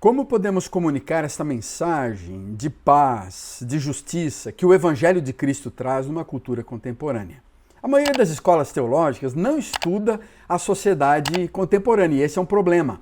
Como podemos comunicar esta mensagem de paz, de justiça que o Evangelho de Cristo traz numa cultura contemporânea? A maioria das escolas teológicas não estuda a sociedade contemporânea e esse é um problema.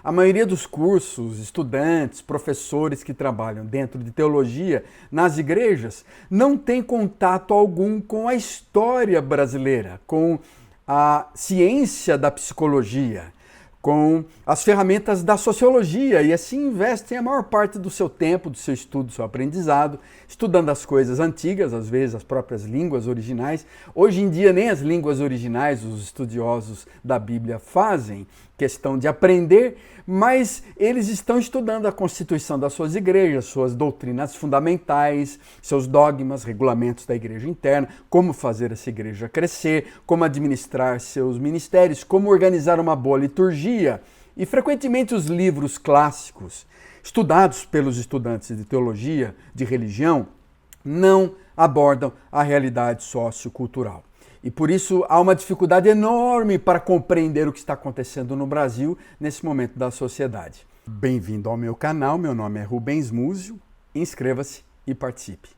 A maioria dos cursos, estudantes, professores que trabalham dentro de teologia nas igrejas não tem contato algum com a história brasileira, com a ciência da psicologia, com as ferramentas da sociologia e assim investem a maior parte do seu tempo, do seu estudo, do seu aprendizado, estudando as coisas antigas, às vezes as próprias línguas originais. Hoje em dia nem as línguas originais os estudiosos da Bíblia fazem questão de aprender, mas eles estão estudando a constituição das suas igrejas, suas doutrinas fundamentais, seus dogmas, regulamentos da igreja interna, como fazer essa igreja crescer, como administrar seus ministérios, como organizar uma boa liturgia. E frequentemente os livros clássicos, estudados pelos estudantes de teologia, de religião, não abordam a realidade sociocultural. E por isso há uma dificuldade enorme para compreender o que está acontecendo no Brasil nesse momento da sociedade. Bem-vindo ao meu canal, meu nome é Rubens Múzio, inscreva-se e participe.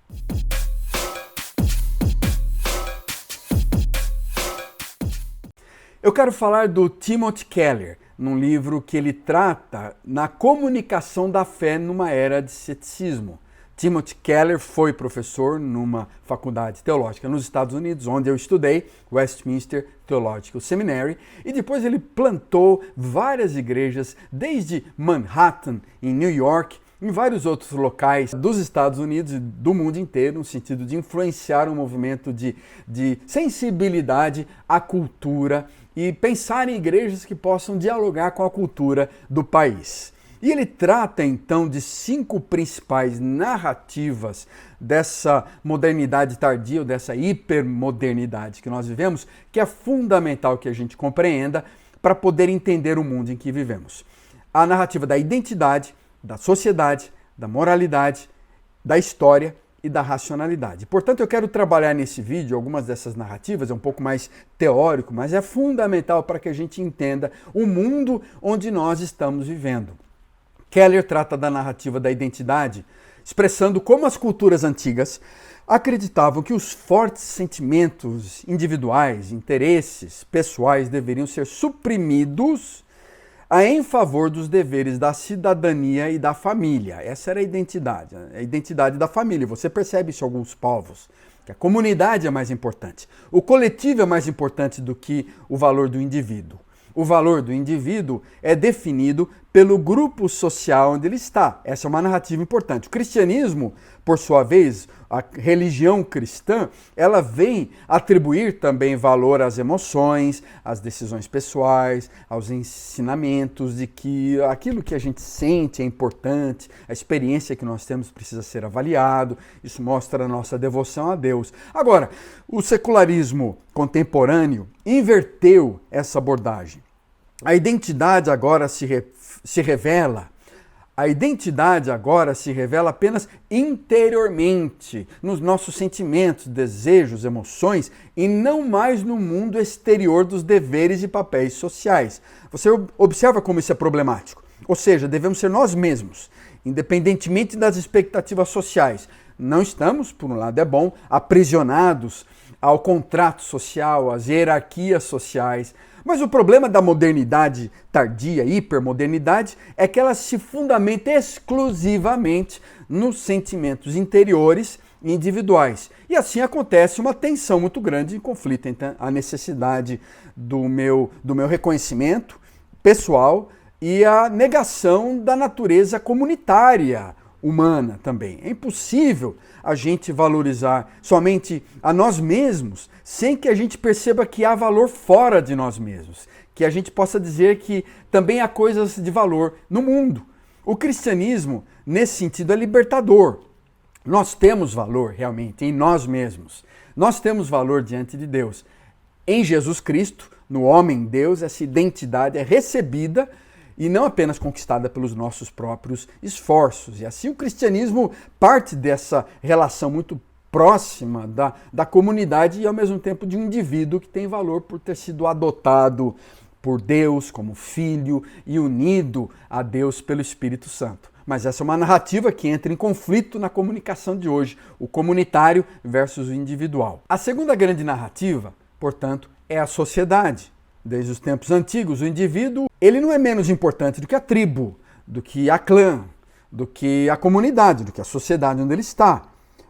Eu quero falar do Timothy Keller, num livro que ele trata na comunicação da fé numa era de ceticismo. Timothy Keller foi professor numa faculdade teológica nos Estados Unidos, onde eu estudei, Westminster Theological Seminary, e depois ele plantou várias igrejas, desde Manhattan, em New York, em vários outros locais dos Estados Unidos e do mundo inteiro, no sentido de influenciar um movimento de sensibilidade à cultura e pensar em igrejas que possam dialogar com a cultura do país. E ele trata então de 5 principais narrativas dessa modernidade tardia, ou dessa hipermodernidade que nós vivemos, que é fundamental que a gente compreenda para poder entender o mundo em que vivemos. A narrativa da identidade, da sociedade, da moralidade, da história e da racionalidade. Portanto, eu quero trabalhar nesse vídeo algumas dessas narrativas, é um pouco mais teórico, mas é fundamental para que a gente entenda o mundo onde nós estamos vivendo. Keller trata da narrativa da identidade, expressando como as culturas antigas acreditavam que os fortes sentimentos individuais, interesses pessoais deveriam ser suprimidos em favor dos deveres da cidadania e da família. Essa era a identidade da família. Você percebe isso em alguns povos, que a comunidade é mais importante. O coletivo é mais importante do que o valor do indivíduo. O valor do indivíduo é definido pelo grupo social onde ele está. Essa é uma narrativa importante. O cristianismo, por sua vez, a religião cristã, ela vem atribuir também valor às emoções, às decisões pessoais, aos ensinamentos de que aquilo que a gente sente é importante, a experiência que nós temos precisa ser avaliado. Isso mostra a nossa devoção a Deus. Agora, o secularismo contemporâneo inverteu essa abordagem. A identidade agora se revela apenas interiormente, nos nossos sentimentos, desejos, emoções, e não mais no mundo exterior dos deveres e papéis sociais. Você observa como isso é problemático. Ou seja, devemos ser nós mesmos, independentemente das expectativas sociais. Não estamos, por um lado é bom, aprisionados ao contrato social, às hierarquias sociais. Mas o problema da modernidade tardia, hipermodernidade, é que ela se fundamenta exclusivamente nos sentimentos interiores e individuais. E assim acontece uma tensão muito grande em conflito entre a necessidade do meu reconhecimento pessoal e a negação da natureza comunitária humana também. É impossível a gente valorizar somente a nós mesmos sem que a gente perceba que há valor fora de nós mesmos, que a gente possa dizer que também há coisas de valor no mundo. O cristianismo, nesse sentido, é libertador. Nós temos valor realmente em nós mesmos. Nós temos valor diante de Deus. Em Jesus Cristo, no homem Deus, essa identidade é recebida e não apenas conquistada pelos nossos próprios esforços. E assim o cristianismo parte dessa relação muito próxima da comunidade e ao mesmo tempo de um indivíduo que tem valor por ter sido adotado por Deus como filho e unido a Deus pelo Espírito Santo. Mas essa é uma narrativa que entra em conflito na comunicação de hoje, o comunitário versus o individual. A segunda grande narrativa, portanto, é a sociedade. Desde os tempos antigos, o indivíduo ele não é menos importante do que a tribo, do que a clã, do que a comunidade, do que a sociedade onde ele está.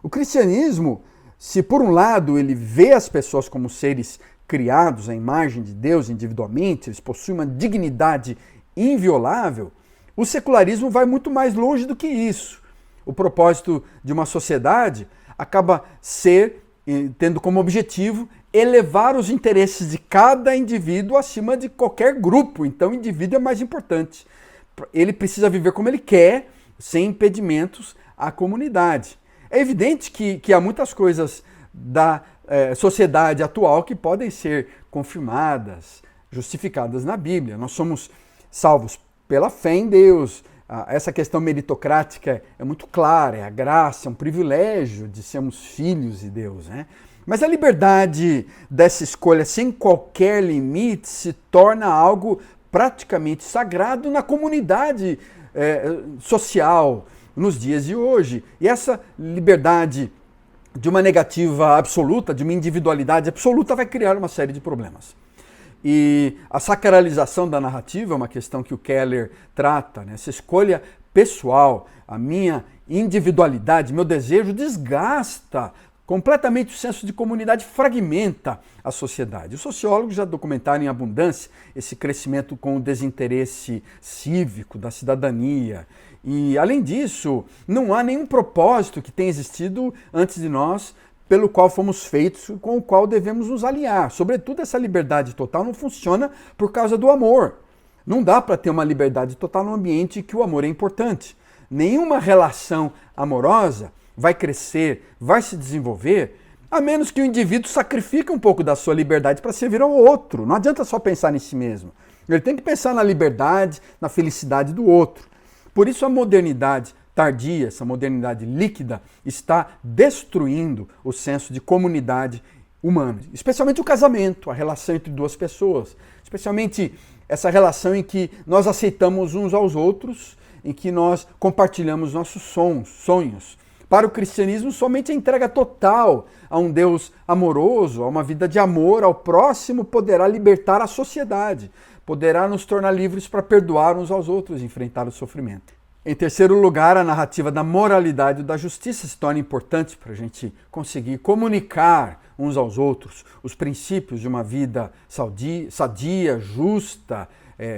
O cristianismo, se por um lado ele vê as pessoas como seres criados à imagem de Deus individualmente, eles possuem uma dignidade inviolável, o secularismo vai muito mais longe do que isso. O propósito de uma sociedade acaba tendo como objetivo elevar os interesses de cada indivíduo acima de qualquer grupo. Então o indivíduo é mais importante. Ele precisa viver como ele quer, sem impedimentos à comunidade. É evidente que há muitas coisas da sociedade atual que podem ser confirmadas, justificadas na Bíblia. Nós somos salvos pela fé em Deus. Essa questão meritocrática é muito clara, é a graça, é um privilégio de sermos filhos de Deus, né? Mas a liberdade dessa escolha sem qualquer limite se torna algo praticamente sagrado na comunidade social nos dias de hoje. E essa liberdade de uma negativa absoluta, de uma individualidade absoluta, vai criar uma série de problemas. E a sacralização da narrativa é uma questão que o Keller trata, né? Essa escolha pessoal, a minha individualidade, meu desejo desgasta completamente o senso de comunidade, fragmenta a sociedade. Os sociólogos já documentaram em abundância esse crescimento com o desinteresse cívico, da cidadania. E, além disso, não há nenhum propósito que tenha existido antes de nós pelo qual fomos feitos, com o qual devemos nos alinhar. Sobretudo, essa liberdade total não funciona por causa do amor. Não dá para ter uma liberdade total num ambiente que o amor é importante. Nenhuma relação amorosa vai crescer, vai se desenvolver, a menos que o indivíduo sacrifique um pouco da sua liberdade para servir ao outro. Não adianta só pensar em si mesmo. Ele tem que pensar na liberdade, na felicidade do outro. Por isso a modernidade tardia, essa modernidade líquida, está destruindo o senso de comunidade humana. Especialmente o casamento, a relação entre duas pessoas. Especialmente essa relação em que nós aceitamos uns aos outros, em que nós compartilhamos nossos sonhos. Para o cristianismo, somente a entrega total a um Deus amoroso, a uma vida de amor ao próximo, poderá libertar a sociedade, poderá nos tornar livres para perdoar uns aos outros e enfrentar o sofrimento. Em terceiro lugar, a narrativa da moralidade e da justiça se torna importante para a gente conseguir comunicar uns aos outros os princípios de uma vida sadia, justa,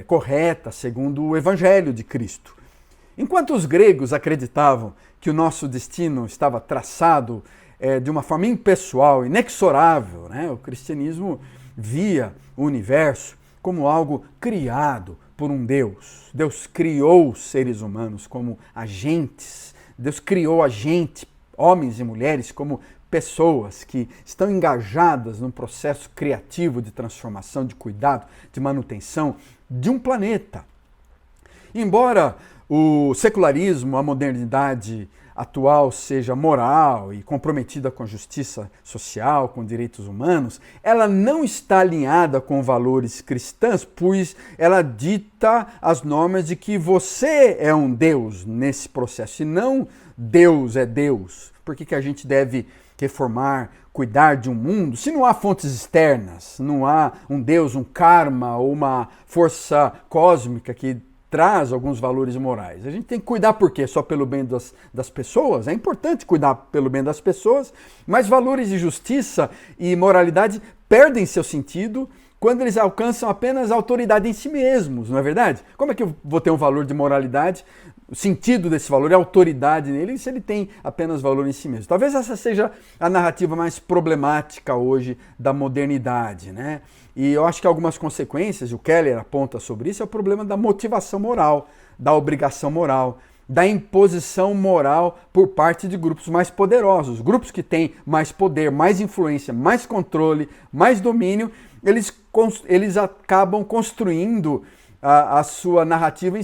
correta, segundo o Evangelho de Cristo. Enquanto os gregos acreditavam que o nosso destino estava traçado de uma forma impessoal, inexorável, né? O cristianismo via o universo como algo criado por um Deus. Deus criou os seres humanos como agentes. Deus criou a gente, homens e mulheres, como pessoas que estão engajadas num processo criativo de transformação, de cuidado, de manutenção de um planeta. Embora o secularismo, a modernidade atual seja moral e comprometida com a justiça social, com direitos humanos, ela não está alinhada com valores cristãos, pois ela dita as normas de que você é um Deus nesse processo, e não Deus é Deus. Por que a gente deve reformar, cuidar de um mundo, se não há fontes externas, não há um Deus, um karma ou uma força cósmica que traz alguns valores morais? A gente tem que cuidar por quê? Só pelo bem das pessoas? É importante cuidar pelo bem das pessoas, mas valores de justiça e moralidade perdem seu sentido quando eles alcançam apenas a autoridade em si mesmos, não é verdade? Como é que eu vou ter um valor de moralidade? O sentido desse valor é autoridade nele, se ele tem apenas valor em si mesmo. Talvez essa seja a narrativa mais problemática hoje da modernidade, né? E eu acho que algumas consequências, o Keller aponta sobre isso, é o problema da motivação moral, da obrigação moral, da imposição moral por parte de grupos mais poderosos. Grupos que têm mais poder, mais influência, mais controle, mais domínio, eles acabam construindo a sua narrativa em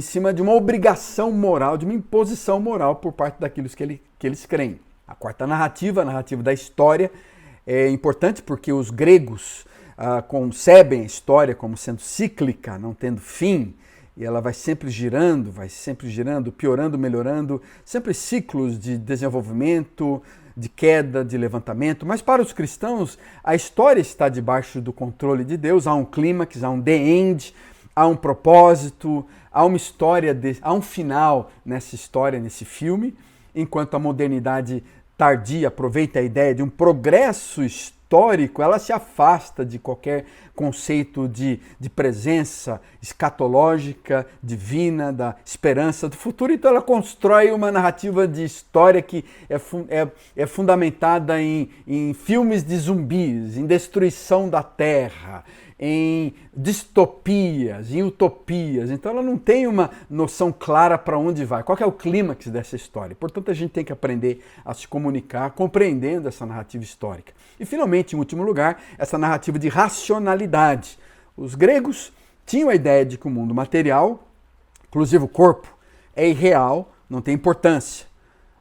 cima de uma obrigação moral, de uma imposição moral por parte daqueles que eles creem. A quarta narrativa, a narrativa da história, é importante porque os gregos concebem a história como sendo cíclica, não tendo fim, e ela vai sempre girando, piorando, melhorando, sempre ciclos de desenvolvimento, de queda, de levantamento. Mas para os cristãos, a história está debaixo do controle de Deus, há um clímax, há um the end, há um propósito, há uma história, há um final nessa história, nesse filme, enquanto a modernidade tardia aproveita a ideia de um progresso histórico, ela se afasta de qualquer conceito de presença escatológica, divina, da esperança do futuro. Então ela constrói uma narrativa de história que é fundamentada em filmes de zumbis, em destruição da Terra, em distopias, em utopias. Então ela não tem uma noção clara para onde vai, qual que é o clímax dessa história. Portanto, a gente tem que aprender a se comunicar compreendendo essa narrativa histórica. E finalmente, em último lugar, essa narrativa de racionalidade. Os gregos tinham a ideia de que o mundo material, inclusive o corpo, é irreal, não tem importância.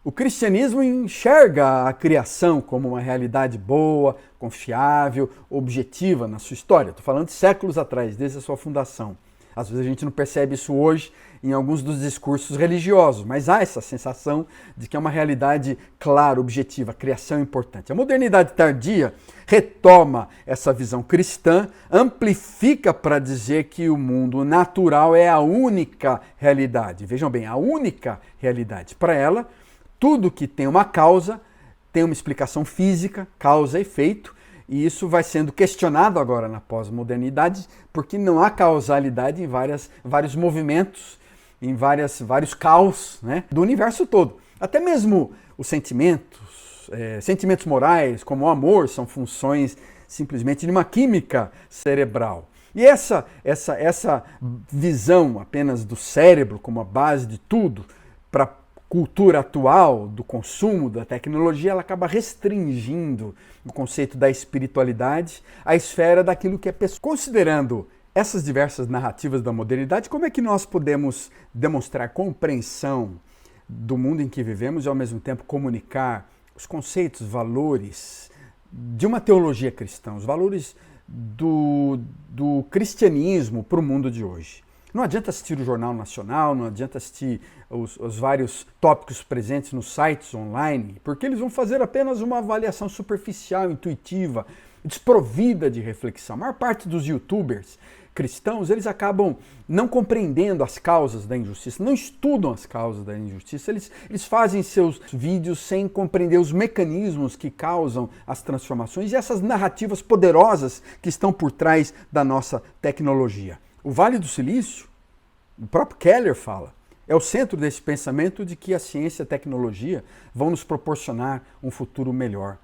O cristianismo enxerga a criação como uma realidade boa, confiável, objetiva na sua história. Estou falando de séculos atrás, desde a sua fundação. Às vezes a gente não percebe isso hoje em alguns dos discursos religiosos, mas há essa sensação de que é uma realidade clara, objetiva, a criação é importante. A modernidade tardia retoma essa visão cristã, amplifica para dizer que o mundo natural é a única realidade. Vejam bem, a única realidade. Para ela, tudo que tem uma causa tem uma explicação física, causa e efeito, e isso vai sendo questionado agora na pós-modernidade, porque não há causalidade em vários movimentos, em vários caos, né, do universo todo. Até mesmo os sentimentos morais, como o amor, são funções simplesmente de uma química cerebral. E essa visão apenas do cérebro como a base de tudo, para cultura atual do consumo da tecnologia, ela acaba restringindo o conceito da espiritualidade à esfera daquilo que é pessoal. Considerando essas diversas narrativas da modernidade, como é que nós podemos demonstrar compreensão do mundo em que vivemos e ao mesmo tempo comunicar os conceitos, valores de uma teologia cristã, os valores do cristianismo para o mundo de hoje? Não adianta assistir o Jornal Nacional, não adianta assistir os vários tópicos presentes nos sites online, porque eles vão fazer apenas uma avaliação superficial, intuitiva, desprovida de reflexão. A maior parte dos youtubers cristãos, eles acabam não compreendendo as causas da injustiça, não estudam as causas da injustiça, eles fazem seus vídeos sem compreender os mecanismos que causam as transformações e essas narrativas poderosas que estão por trás da nossa tecnologia. O Vale do Silício, o próprio Keller fala, é o centro desse pensamento de que a ciência e a tecnologia vão nos proporcionar um futuro melhor.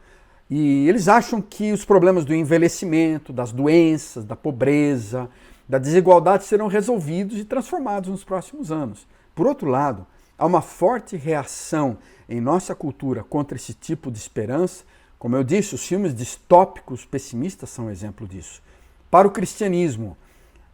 E eles acham que os problemas do envelhecimento, das doenças, da pobreza, da desigualdade serão resolvidos e transformados nos próximos anos. Por outro lado, há uma forte reação em nossa cultura contra esse tipo de esperança. Como eu disse, os filmes distópicos pessimistas são um exemplo disso. Para o cristianismo,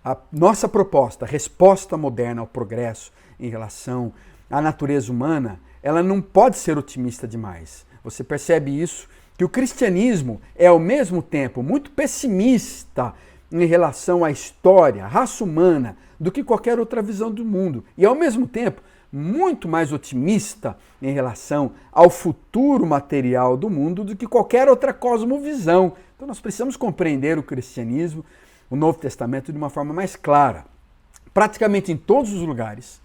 a nossa proposta, a resposta moderna ao progresso em relação à natureza humana, ela não pode ser otimista demais. Você percebe isso, que o cristianismo é ao mesmo tempo muito pessimista em relação à história, à raça humana, do que qualquer outra visão do mundo. E ao mesmo tempo, muito mais otimista em relação ao futuro material do mundo do que qualquer outra cosmovisão. Então nós precisamos compreender o cristianismo, o Novo Testamento, de uma forma mais clara. Praticamente em todos os lugares,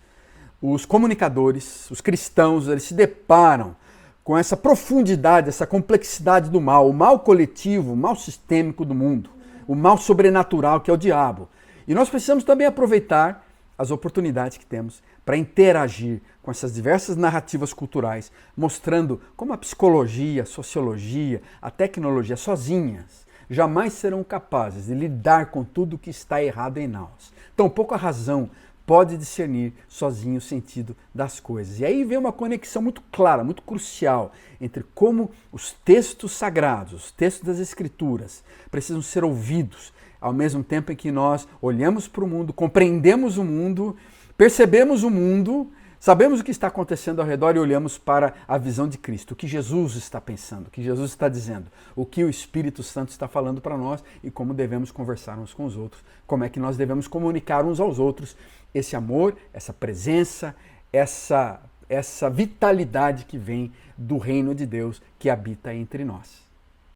os comunicadores, os cristãos, eles se deparam com essa profundidade, essa complexidade do mal, o mal coletivo, o mal sistêmico do mundo, o mal sobrenatural que é o diabo. E nós precisamos também aproveitar as oportunidades que temos para interagir com essas diversas narrativas culturais, mostrando como a psicologia, a sociologia, a tecnologia sozinhas jamais serão capazes de lidar com tudo que está errado em nós. Tampouco a razão pode discernir sozinho o sentido das coisas. E aí vem uma conexão muito clara, muito crucial entre como os textos sagrados, os textos das Escrituras, precisam ser ouvidos, ao mesmo tempo em que nós olhamos para o mundo, compreendemos o mundo, percebemos o mundo Sabemos o que está acontecendo ao redor e olhamos para a visão de Cristo, o que Jesus está pensando, o que Jesus está dizendo, o que o Espírito Santo está falando para nós e como devemos conversar uns com os outros, como é que nós devemos comunicar uns aos outros esse amor, essa presença, essa vitalidade que vem do reino de Deus que habita entre nós.